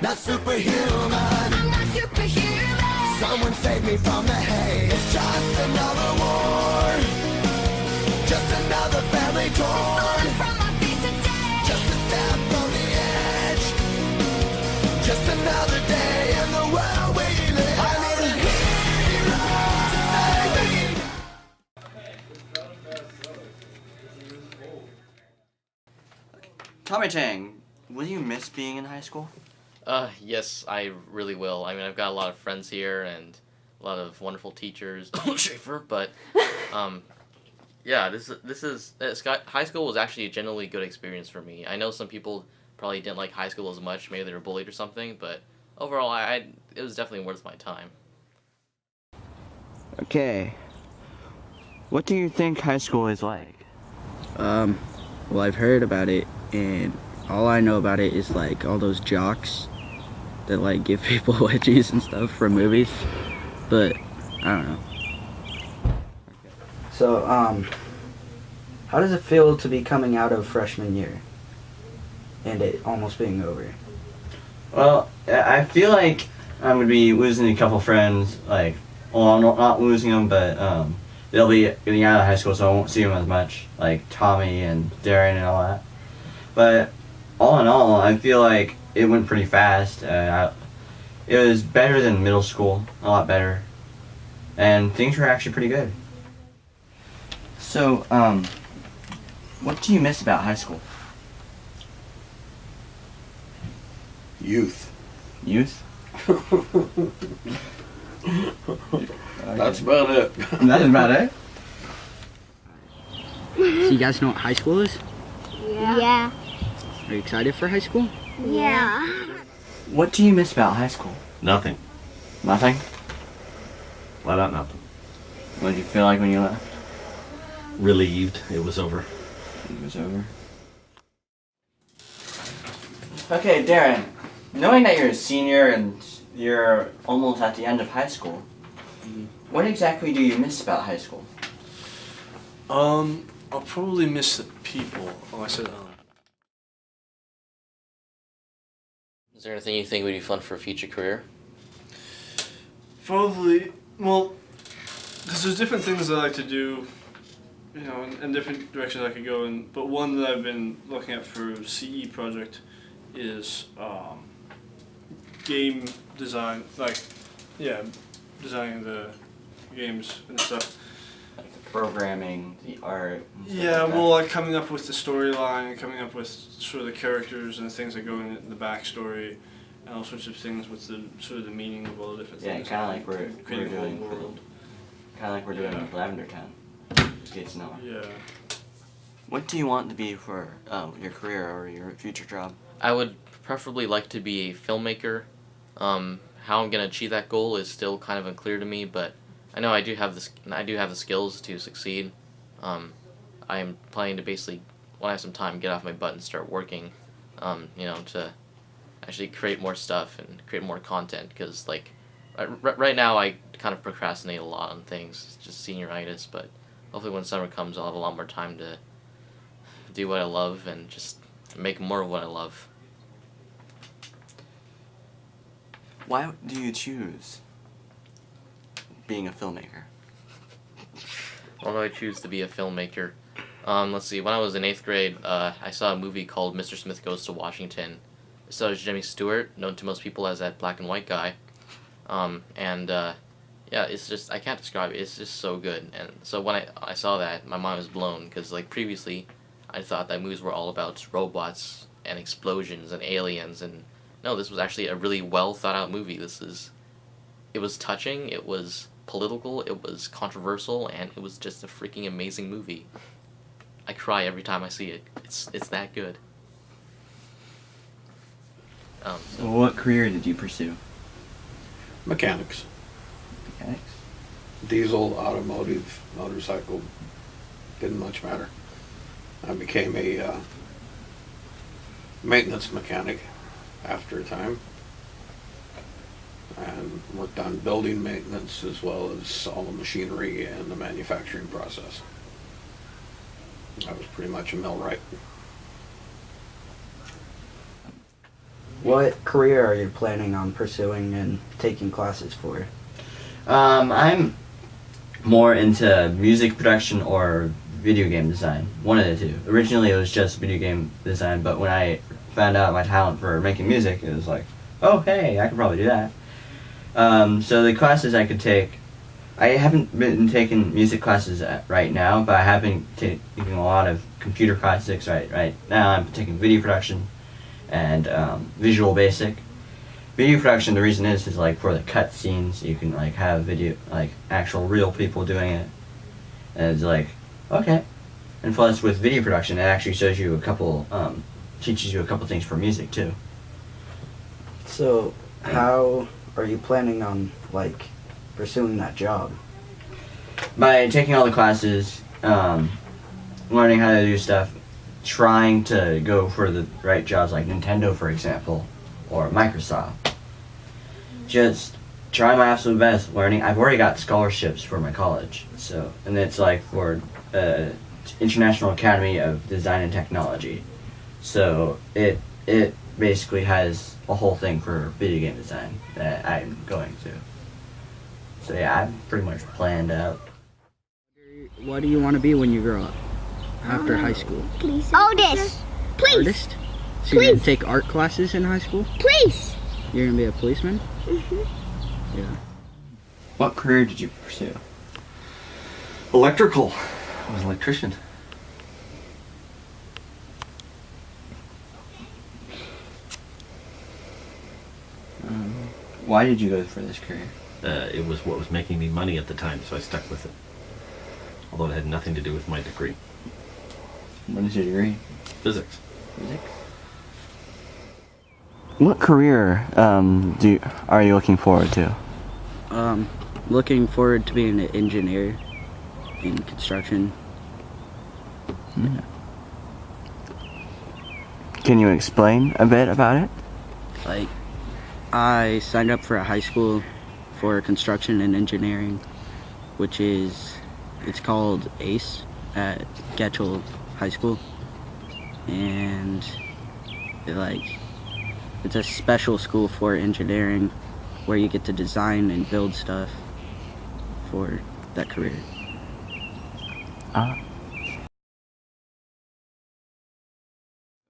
not superhuman. I'm not superhuman. Someone save me from the hate. It's just another war, just another family torn from my feet today. Just a step from the edge, just another day in the world we live. I need a hero to save me. Tommy Chang, will you miss being in high school? Yes, I really will. I mean, I've got a lot of friends here and a lot of wonderful teachers. Schaefer, but yeah, high school was actually a generally good experience for me. I know some people probably didn't like high school as much, maybe they were bullied or something, but overall, it was definitely worth my time. Okay. What do you think high school is like? Well, I've heard about it, and all I know about it is like all those jocks that like give people wedgies and stuff from movies, but I don't know. So, how does it feel to be coming out of freshman year and it almost being over? Well, I feel like I'm gonna be losing a couple friends. Like, well, I'm not losing them, but they'll be getting out of high school, so I won't see them as much. Like Tommy and Darren and all that. But all in all, I feel like it went pretty fast. It was better than middle school, a lot better, and things were actually pretty good. So, what do you miss about high school? Youth. Youth? That's about it. That's about it? So you guys know what high school is? Yeah. Are you excited for high school? Yeah. What do you miss about high school? Nothing. Nothing? Flat out nothing. What did you feel like when you left? Relieved it was over. It was over. Okay, Darren, knowing that you're a senior and you're almost at the end of high school, what exactly do you miss about high school? I'll probably miss the people. Oh, I said, Is there anything you think would be fun for a future career? probably, well, because there's different things I like to do, you know, and different directions I could go in, but one that I've been looking at for CE project is game design, like, yeah, designing the games and stuff. Like the programming, the art. And stuff Yeah, like that. well, like coming up with the storyline, coming up with sort of the characters and the things that go in the backstory, and all sorts of things with the sort of the meaning of all the different Yeah, things. kind of like we're creating a whole doing for world. kind of like we're doing Yeah. with Lavender Town. Get to know. Yeah. What do you want to be for your career or your future job? I would preferably like to be a filmmaker. How I'm gonna achieve that goal is still kind of unclear to me, but I know I do have the skills to succeed. I am planning to basically, when I have some time, get off my butt and start working. You know, to actually create more stuff and create more content, because like right now I kind of procrastinate a lot on things. It's just senioritis, but hopefully when summer comes I'll have a lot more time to do what I love and just make more of what I love. Why do you choose being a filmmaker? Why do I choose to be a filmmaker? Let's see, when I was in 8th grade, I saw a movie called Mr. Smith Goes to Washington. It stars Jimmy Stewart, known to most people as that black and white guy. Yeah, it's just, I can't describe it, it's just so good. And so when I saw that, my mind was blown, because like previously, I thought that movies were all about robots and explosions and aliens, and no, this was actually a really well thought out movie. It was touching, it was political, it was controversial, and it was just a freaking amazing movie. I cry every time I see it. It's that good. So what career did you pursue? Mechanics. Mechanics? Diesel, automotive, motorcycle. Didn't much matter. I became a maintenance mechanic after a time, and worked on building maintenance as well as all the machinery and the manufacturing process. I was pretty much a millwright. What career are you planning on pursuing and taking classes for? I'm more into music production or video game design. One of the two. Originally it was just video game design, but when I found out my talent for making music, it was like, oh hey, I could probably do that. So the classes I could take, I haven't been taking music classes right now, but I have been taking a lot of computer classics right now. I'm taking video production and visual basic. Video production, the reason is like for the cut scenes, you can like have video, like actual real people doing it. And it's like, okay. And plus with video production, it actually shows you a couple, teaches you a couple things for music too. So, how are you planning on, like, pursuing that job? By taking all the classes, learning how to do stuff, trying to go for the right jobs like Nintendo, for example, or Microsoft. Just try my absolute best learning. I've already got scholarships for my college, so, and it's like for International Academy of Design and Technology. So it basically has a whole thing for video game design that I'm going to. So yeah, I'm pretty much planned out. What do you want to be when you grow up? After high school? Artist. Please. Artist? So you're going to take art classes in high school? Please. You're going to be a policeman? Yeah. What career did you pursue? Electrical. I was an electrician. Why did you go for this career? It was what was making me money at the time, so I stuck with it. Although it had nothing to do with my degree. What is your degree? Physics. Physics. What career are you looking forward to? Looking forward to being an engineer in construction. Yeah. Can you explain a bit about it? Like, I signed up for a high school for construction and engineering, which is, it's called ACE at Getchell High School. And it's a special school for engineering where you get to design and build stuff for that career.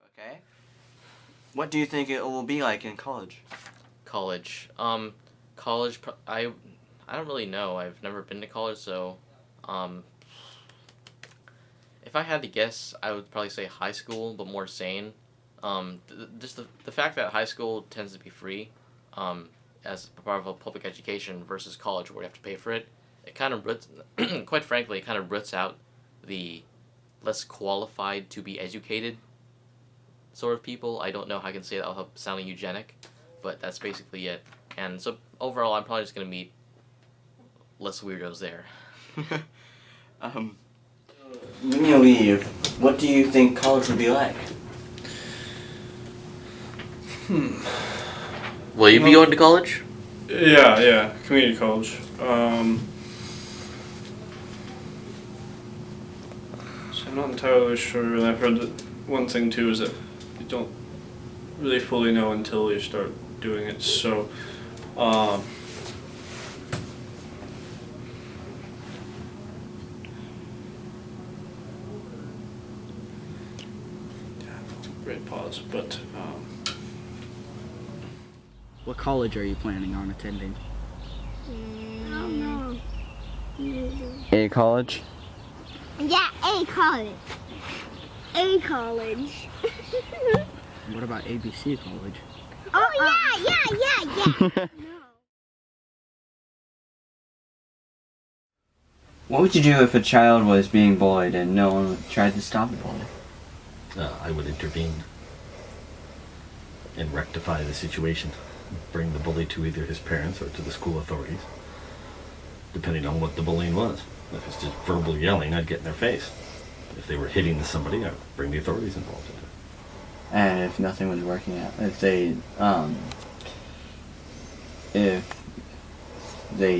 Okay. What do you think it will be like in college? College. I don't really know. I've never been to college, so if I had to guess, I would probably say high school, but more sane. Just the fact that high school tends to be free, as part of a public education versus college where you have to pay for it, it kind of roots, quite frankly, it kind of roots out the less qualified to be educated sort of people. I don't know how I can say that without sounding eugenic, but that's basically it. And so overall, I'm probably just going to meet less weirdos there. When you leave, what do you think college would be like? Will you be going to college? Yeah, community college. So I'm not entirely sure, and I've heard that one thing too is that you don't really fully know until you start doing it. So, great pause, but What college are you planning on attending? I don't know. A college? Yeah, a college. A college. What about ABC College? Oh, yeah. What would you do if a child was being bullied and no one tried to stop the bullying? I would intervene and rectify the situation. Bring the bully to either his parents or to the school authorities, depending on what the bullying was. If it's just verbal yelling, I'd get in their face. If they were hitting somebody, I'd bring the authorities involved into it. And if nothing was working out, if they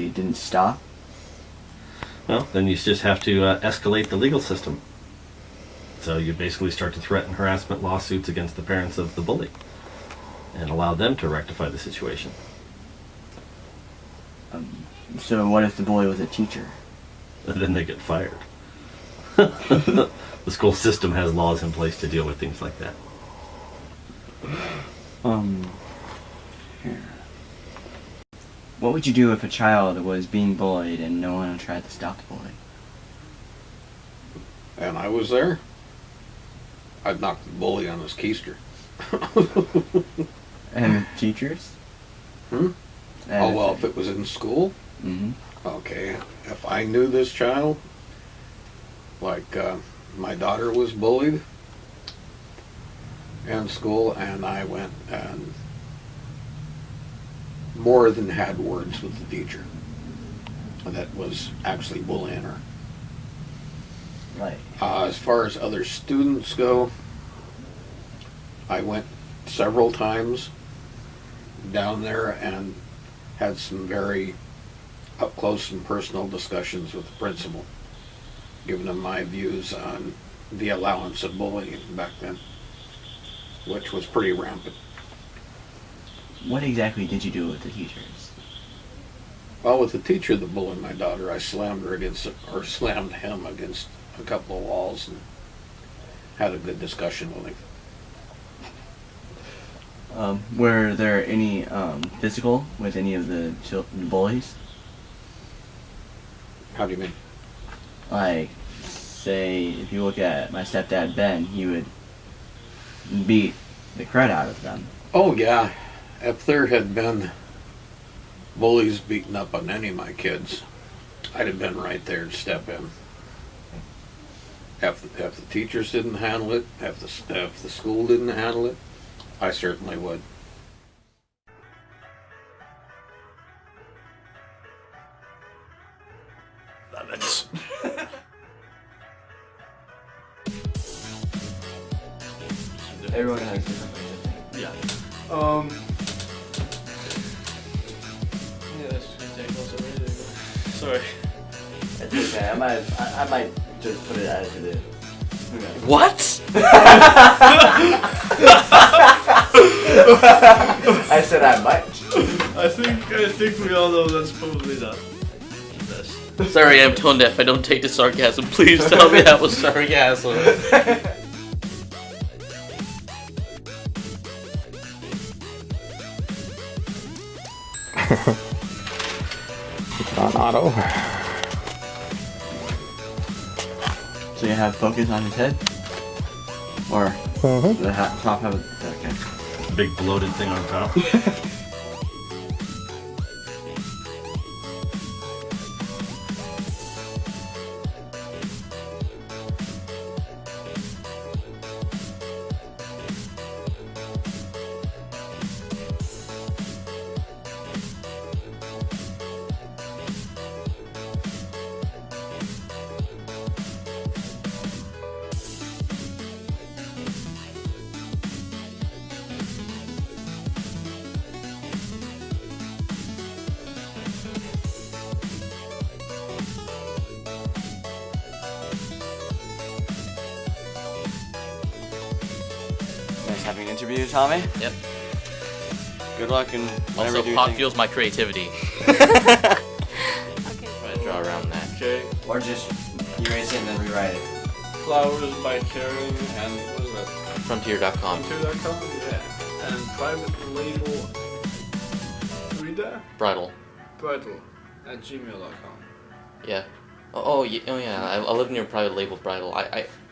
didn't stop? Well, then you just have to escalate the legal system. So you basically start to threaten harassment lawsuits against the parents of the bully. and allow them to rectify the situation. So what if the bully was a teacher? And then they get fired. The school system has laws in place to deal with things like that. Here. What would you do if a child was being bullied and no one tried to stop the bullying? And I was there, I'd knock the bully on his keister. And teachers? Oh, well, if it was in school? Mm-hmm. Okay, if I knew this child, like my daughter was bullied in school, and I went and more than had words with the teacher that was actually bullying her. Right. As far as other students go, I went several times down there and had some very up close and personal discussions with the principal, giving him my views on the allowance of bullying back then, which was pretty rampant. What exactly did you do with the teachers? Well, with the teacher that bullied my daughter, I slammed him against a couple of walls and had a good discussion with him. Were there any physical with any of the bullies? How do you mean? Like, say, if you look at my stepdad Ben, he would beat the crud out of them. Oh yeah, if there had been bullies beating up on any of my kids, I'd have been right there to step in. If the teachers didn't handle it, if the school didn't handle it, I certainly would. Lemons. Everyone has different ways of thinking. Yeah. Yeah, that's gonna take most of it. Sorry. It's okay. I might just put it as it is. Who knows? What? I said I might. I think we all know that's probably not the best. Sorry, I'm tone deaf. I don't take the sarcasm. Please tell me that was sarcasm. Not over. So you have focus on his head? Or the top have okay. Big bloated thing on top. Nice having an interview, Tommy. Yep. Good luck in whatever Also, you pot think. fuels my creativity. Okay. Try to draw around that. Okay. Or just erase it and then rewrite it. Flowers by Karen and what is that? Frontier.com. Frontier.com? Yeah. And private label. Read that? Bridal. Bridal at gmail.com. Yeah. Oh yeah. I live near a private label bridal.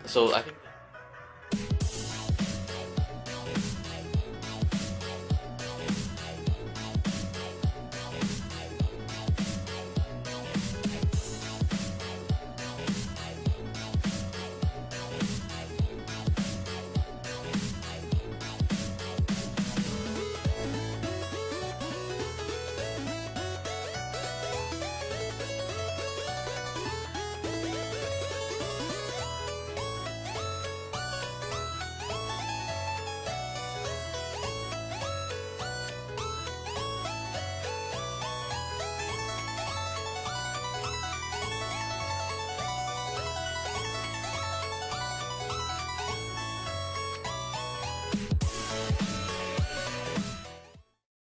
So I think